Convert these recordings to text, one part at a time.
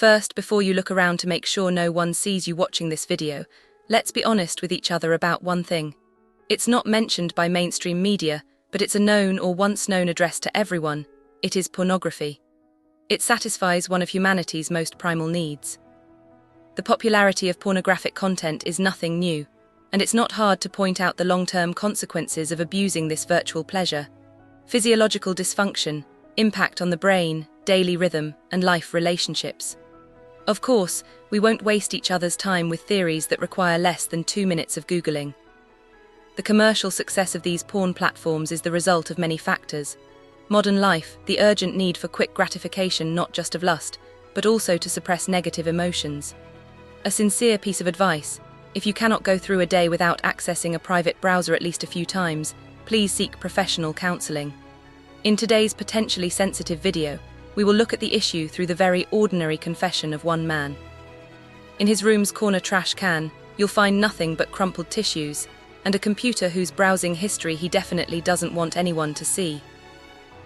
First, before you look around to make sure no one sees you watching this video, let's be honest with each other about one thing. It's not mentioned by mainstream media, but it's a known or once known address to everyone. It is pornography. It satisfies one of humanity's most primal needs. The popularity of pornographic content is nothing new, and it's not hard to point out the long-term consequences of abusing this virtual pleasure. Physiological dysfunction, impact on the brain, daily rhythm, and life relationships. Of course, we won't waste each other's time with theories that require less than 2 minutes of Googling. The commercial success of these porn platforms is the result of many factors. Modern life, the urgent need for quick gratification not just of lust, but also to suppress negative emotions. A sincere piece of advice: if you cannot go through a day without accessing a private browser at least a few times, please seek professional counseling. In today's potentially sensitive video, we will look at the issue through the very ordinary confession of one man. In his room's corner trash can, you'll find nothing but crumpled tissues, and a computer whose browsing history he definitely doesn't want anyone to see.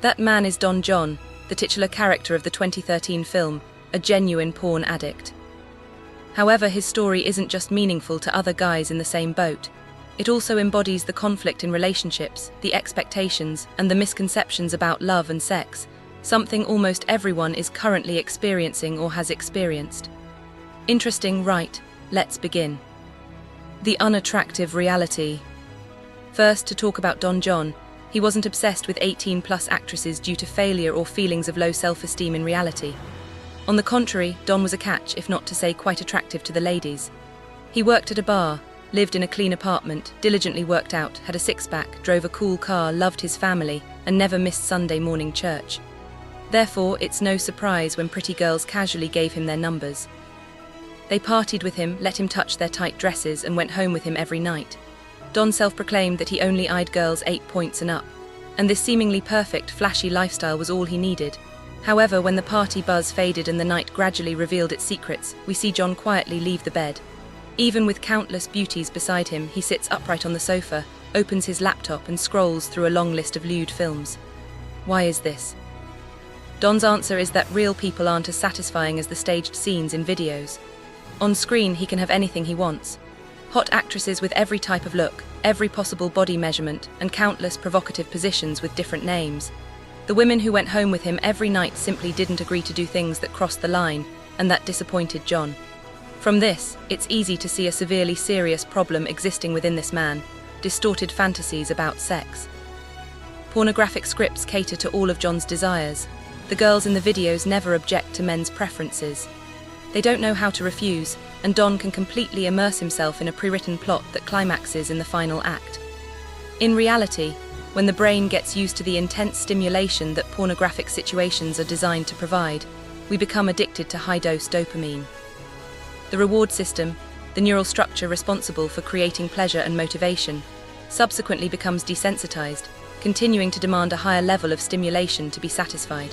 That man is Don Jon, the titular character of the 2013 film, a genuine porn addict. However, his story isn't just meaningful to other guys in the same boat. It also embodies the conflict in relationships, the expectations, and the misconceptions about love and sex, something almost everyone is currently experiencing or has experienced. Interesting, right? Let's begin. The unattractive reality. First, to talk about Don Jon, he wasn't obsessed with 18-plus actresses due to failure or feelings of low self-esteem in reality. On the contrary, Don was a catch, if not to say quite attractive to the ladies. He worked at a bar, lived in a clean apartment, diligently worked out, had a six-pack, drove a cool car, loved his family, and never missed Sunday morning church. Therefore, it's no surprise when pretty girls casually gave him their numbers. They partied with him, let him touch their tight dresses, and went home with him every night. Don self-proclaimed that he only eyed girls 8 points and up, and this seemingly perfect, flashy lifestyle was all he needed. However, when the party buzz faded and the night gradually revealed its secrets, we see Jon quietly leave the bed. Even with countless beauties beside him, he sits upright on the sofa, opens his laptop and scrolls through a long list of lewd films. Why is this? Don's answer is that real people aren't as satisfying as the staged scenes in videos. On screen, he can have anything he wants. Hot actresses with every type of look, every possible body measurement, and countless provocative positions with different names. The women who went home with him every night simply didn't agree to do things that crossed the line, and that disappointed Jon. From this, it's easy to see a severely serious problem existing within this man: distorted fantasies about sex. Pornographic scripts cater to all of Jon's desires. The girls in the videos never object to men's preferences. They don't know how to refuse, and Don can completely immerse himself in a pre-written plot that climaxes in the final act. In reality, when the brain gets used to the intense stimulation that pornographic situations are designed to provide, we become addicted to high-dose dopamine. The reward system, the neural structure responsible for creating pleasure and motivation, subsequently becomes desensitized, continuing to demand a higher level of stimulation to be satisfied.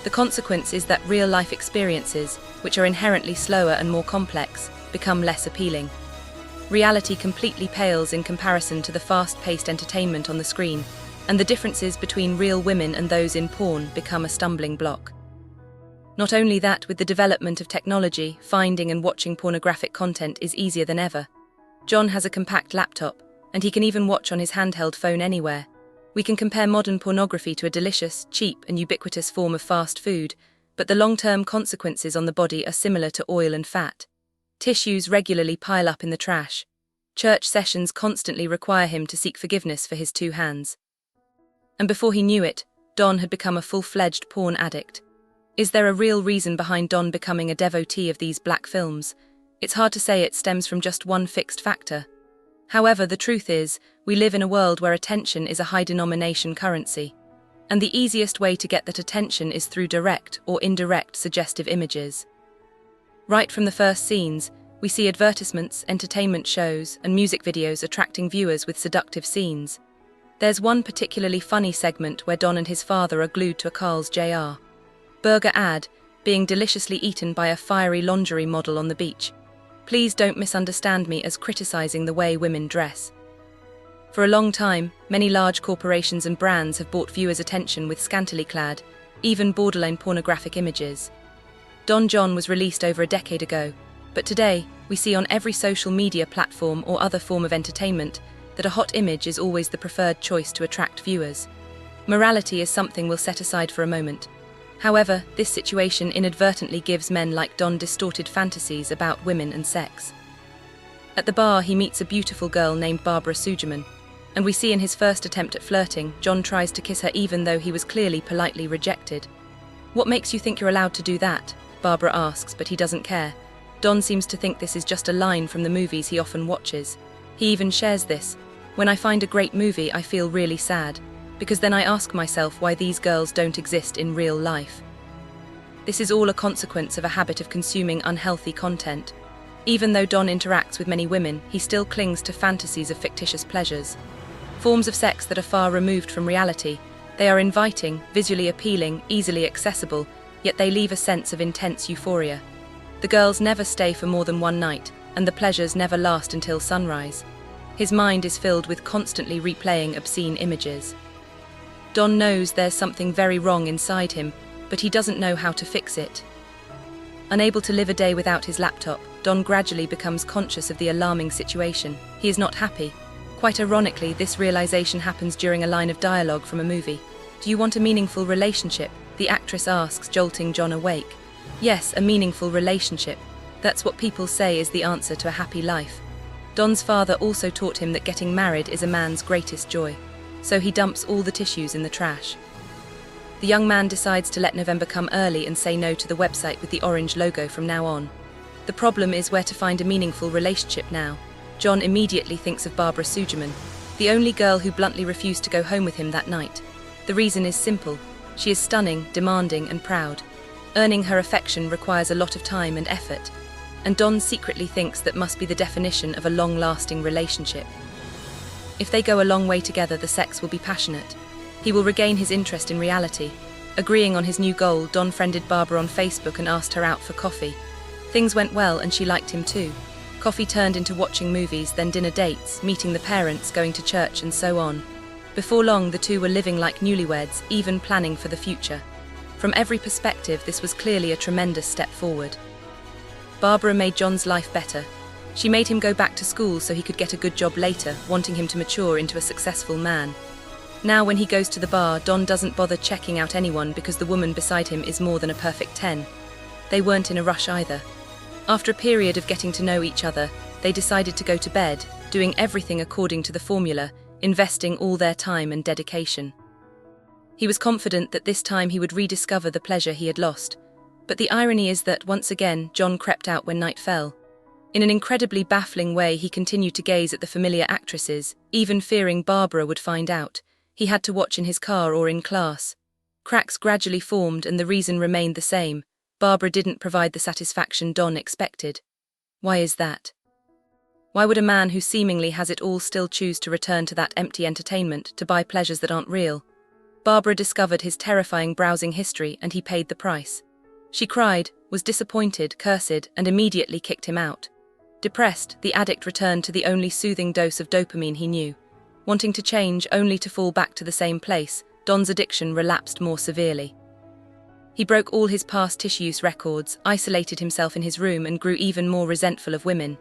The consequence is that real-life experiences, which are inherently slower and more complex, become less appealing. Reality completely pales in comparison to the fast-paced entertainment on the screen, and the differences between real women and those in porn become a stumbling block. Not only that, with the development of technology, finding and watching pornographic content is easier than ever. Jon has a compact laptop, and he can even watch on his handheld phone anywhere. We can compare modern pornography to a delicious, cheap, and ubiquitous form of fast food, but the long-term consequences on the body are similar to oil and fat. Tissues regularly pile up in the trash. Church sessions constantly require him to seek forgiveness for his 2 hands. And before he knew it, Don had become a full-fledged porn addict. Is there a real reason behind Don becoming a devotee of these black films? It's hard to say it stems from just one fixed factor. However, the truth is, we live in a world where attention is a high-denomination currency. And the easiest way to get that attention is through direct or indirect suggestive images. Right from the first scenes, we see advertisements, entertainment shows, and music videos attracting viewers with seductive scenes. There's one particularly funny segment where Don and his father are glued to a Carl's Jr. burger ad, being deliciously eaten by a fiery lingerie model on the beach. Please don't misunderstand me as criticizing the way women dress. For a long time, many large corporations and brands have bought viewers' attention with scantily clad, even borderline pornographic images. Don Jon was released over a decade ago, but today, we see on every social media platform or other form of entertainment that a hot image is always the preferred choice to attract viewers. Morality is something we'll set aside for a moment. However, this situation inadvertently gives men like Don distorted fantasies about women and sex. At the bar, he meets a beautiful girl named Barbara Sugerman, and we see in his first attempt at flirting, Jon tries to kiss her even though he was clearly politely rejected. "What makes you think you're allowed to do that?" Barbara asks, but he doesn't care. Don seems to think this is just a line from the movies he often watches. He even shares this: "When I find a great movie, I feel really sad, because then I ask myself why these girls don't exist in real life." This is all a consequence of a habit of consuming unhealthy content. Even though Don interacts with many women, he still clings to fantasies of fictitious pleasures. Forms of sex that are far removed from reality. They are inviting, visually appealing, easily accessible, yet they leave a sense of intense euphoria. The girls never stay for more than one night, and the pleasures never last until sunrise. His mind is filled with constantly replaying obscene images. Don knows there's something very wrong inside him, but he doesn't know how to fix it. Unable to live a day without his laptop, Don gradually becomes conscious of the alarming situation. He is not happy. Quite ironically, this realization happens during a line of dialogue from a movie. "Do you want a meaningful relationship?" the actress asks, jolting Jon awake. Yes, a meaningful relationship. That's what people say is the answer to a happy life. Don's father also taught him that getting married is a man's greatest joy. So he dumps all the tissues in the trash. The young man decides to let November come early and say no to the website with the orange logo from now on. The problem is where to find a meaningful relationship now. Jon immediately thinks of Barbara Sugerman, the only girl who bluntly refused to go home with him that night. The reason is simple. She is stunning, demanding, and proud. Earning her affection requires a lot of time and effort, and Don secretly thinks that must be the definition of a long-lasting relationship. If they go a long way together, the sex will be passionate. He will regain his interest in reality. Agreeing on his new goal, Don friended Barbara on Facebook and asked her out for coffee. Things went well and she liked him too. Coffee turned into watching movies, then dinner dates, meeting the parents, going to church, and so on. Before long, the two were living like newlyweds, even planning for the future. From every perspective, this was clearly a tremendous step forward. Barbara made Jon's life better. She made him go back to school so he could get a good job later, wanting him to mature into a successful man. Now when he goes to the bar, Don doesn't bother checking out anyone because the woman beside him is more than a perfect 10. They weren't in a rush either. After a period of getting to know each other, they decided to go to bed, doing everything according to the formula, investing all their time and dedication. He was confident that this time he would rediscover the pleasure he had lost. But the irony is that, once again, Jon crept out when night fell. In an incredibly baffling way, he continued to gaze at the familiar actresses, even fearing Barbara would find out. He had to watch in his car or in class. Cracks gradually formed and the reason remained the same. Barbara didn't provide the satisfaction Don expected. Why is that? Why would a man who seemingly has it all still choose to return to that empty entertainment to buy pleasures that aren't real? Barbara discovered his terrifying browsing history and he paid the price. She cried, was disappointed, cursed, and immediately kicked him out. Depressed, the addict returned to the only soothing dose of dopamine he knew. Wanting to change only to fall back to the same place, Don's addiction relapsed more severely. He broke all his past tissue-use records, isolated himself in his room, and grew even more resentful of women.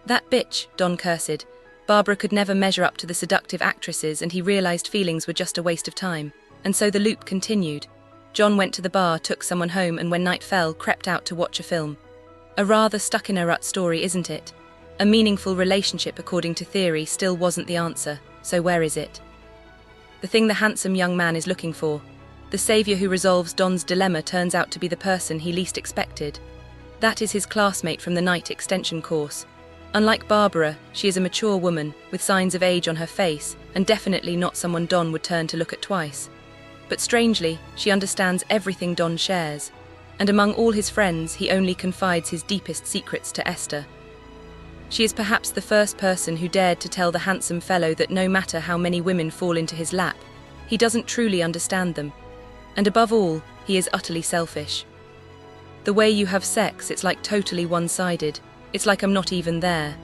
"That bitch," Don cursed. Barbara could never measure up to the seductive actresses, and he realized feelings were just a waste of time. And so the loop continued. Jon went to the bar, took someone home, and when night fell, crept out to watch a film. A rather stuck-in-a-rut story, isn't it? A meaningful relationship, according to theory, still wasn't the answer. So where is it? The thing the handsome young man is looking for. The savior who resolves Don's dilemma turns out to be the person he least expected. That is his classmate from the night extension course. Unlike Barbara, she is a mature woman, with signs of age on her face, and definitely not someone Don would turn to look at twice. But strangely, she understands everything Don shares, and among all his friends, he only confides his deepest secrets to Esther. She is perhaps the first person who dared to tell the handsome fellow that no matter how many women fall into his lap, he doesn't truly understand them. And above all, he is utterly selfish. The way you have sex, it's like totally one-sided. It's like I'm not even there.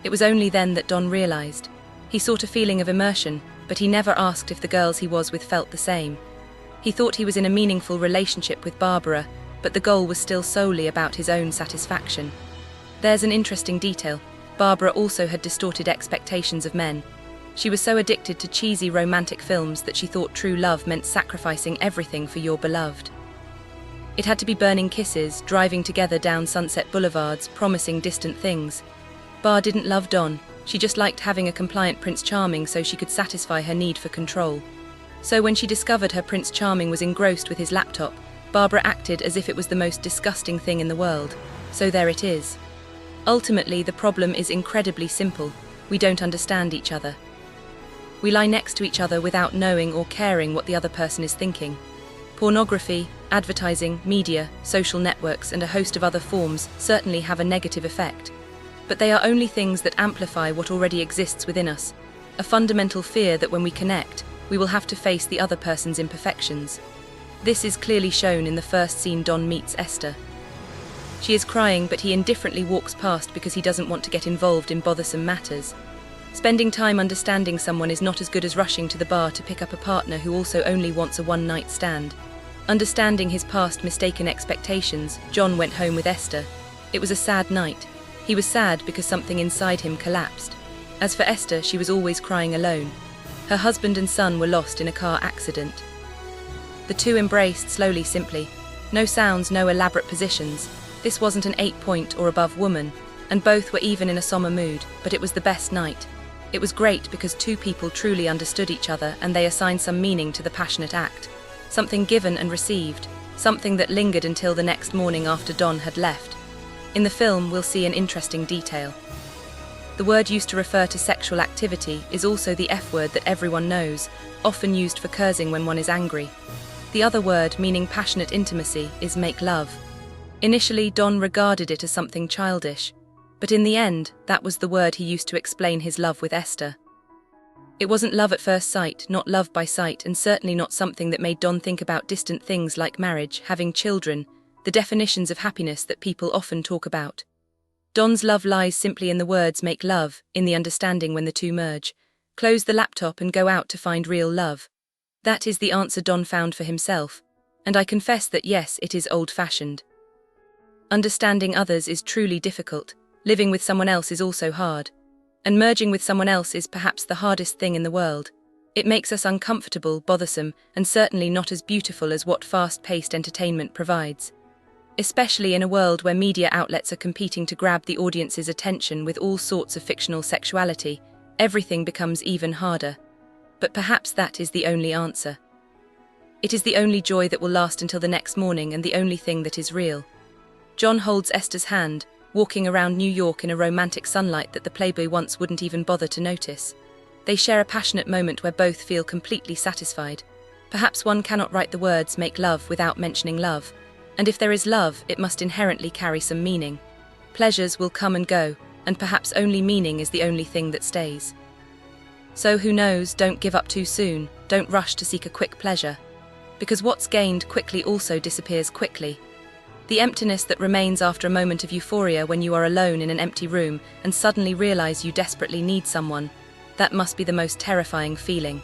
It was only then that Don realized. He sought a feeling of immersion, but he never asked if the girls he was with felt the same. He thought he was in a meaningful relationship with Barbara, but the goal was still solely about his own satisfaction. There's an interesting detail. Barbara also had distorted expectations of men. She was so addicted to cheesy romantic films that she thought true love meant sacrificing everything for your beloved. It had to be burning kisses, driving together down sunset boulevards, promising distant things. Bar didn't love Don. She just liked having a compliant Prince Charming so she could satisfy her need for control. So when she discovered her Prince Charming was engrossed with his laptop, Barbara acted as if it was the most disgusting thing in the world. So there it is. Ultimately, the problem is incredibly simple. We don't understand each other. We lie next to each other without knowing or caring what the other person is thinking. Pornography, advertising, media, social networks, and a host of other forms certainly have a negative effect. But they are only things that amplify what already exists within us, a fundamental fear that when we connect, we will have to face the other person's imperfections. This is clearly shown in the first scene Don meets Esther. She is crying, but he indifferently walks past because he doesn't want to get involved in bothersome matters. Spending time understanding someone is not as good as rushing to the bar to pick up a partner who also only wants a one-night stand. Understanding his past mistaken expectations, Jon went home with Esther. It was a sad night. He was sad because something inside him collapsed. As for Esther, she was always crying alone. Her husband and son were lost in a car accident. The two embraced slowly, simply. No sounds, no elaborate positions. This wasn't an 8-point or above woman, and both were even in a somber mood, but it was the best night. It was great because two people truly understood each other and they assigned some meaning to the passionate act. Something given and received, something that lingered until the next morning after Don had left. In the film, we'll see an interesting detail. The word used to refer to sexual activity is also the F word that everyone knows, often used for cursing when one is angry. The other word, meaning passionate intimacy, is make love. Initially, Don regarded it as something childish, but in the end, that was the word he used to explain his love with Esther. It wasn't love at first sight, not love by sight, and certainly not something that made Don think about distant things like marriage, having children, the definitions of happiness that people often talk about. Don's love lies simply in the words make love, in the understanding when the two merge. Close the laptop and go out to find real love. That is the answer Don found for himself, and I confess that yes, it is old-fashioned. Understanding others is truly difficult, living with someone else is also hard, and merging with someone else is perhaps the hardest thing in the world. It makes us uncomfortable, bothersome, and certainly not as beautiful as what fast-paced entertainment provides. Especially in a world where media outlets are competing to grab the audience's attention with all sorts of fictional sexuality, everything becomes even harder. But perhaps that is the only answer. It is the only joy that will last until the next morning and the only thing that is real. Jon holds Esther's hand, walking around New York in a romantic sunlight that the playboy once wouldn't even bother to notice. They share a passionate moment where both feel completely satisfied. Perhaps one cannot write the words make love without mentioning love. And if there is love, it must inherently carry some meaning. Pleasures will come and go, and perhaps only meaning is the only thing that stays. So who knows, don't give up too soon, don't rush to seek a quick pleasure. Because what's gained quickly also disappears quickly. The emptiness that remains after a moment of euphoria when you are alone in an empty room and suddenly realize you desperately need someone, that must be the most terrifying feeling.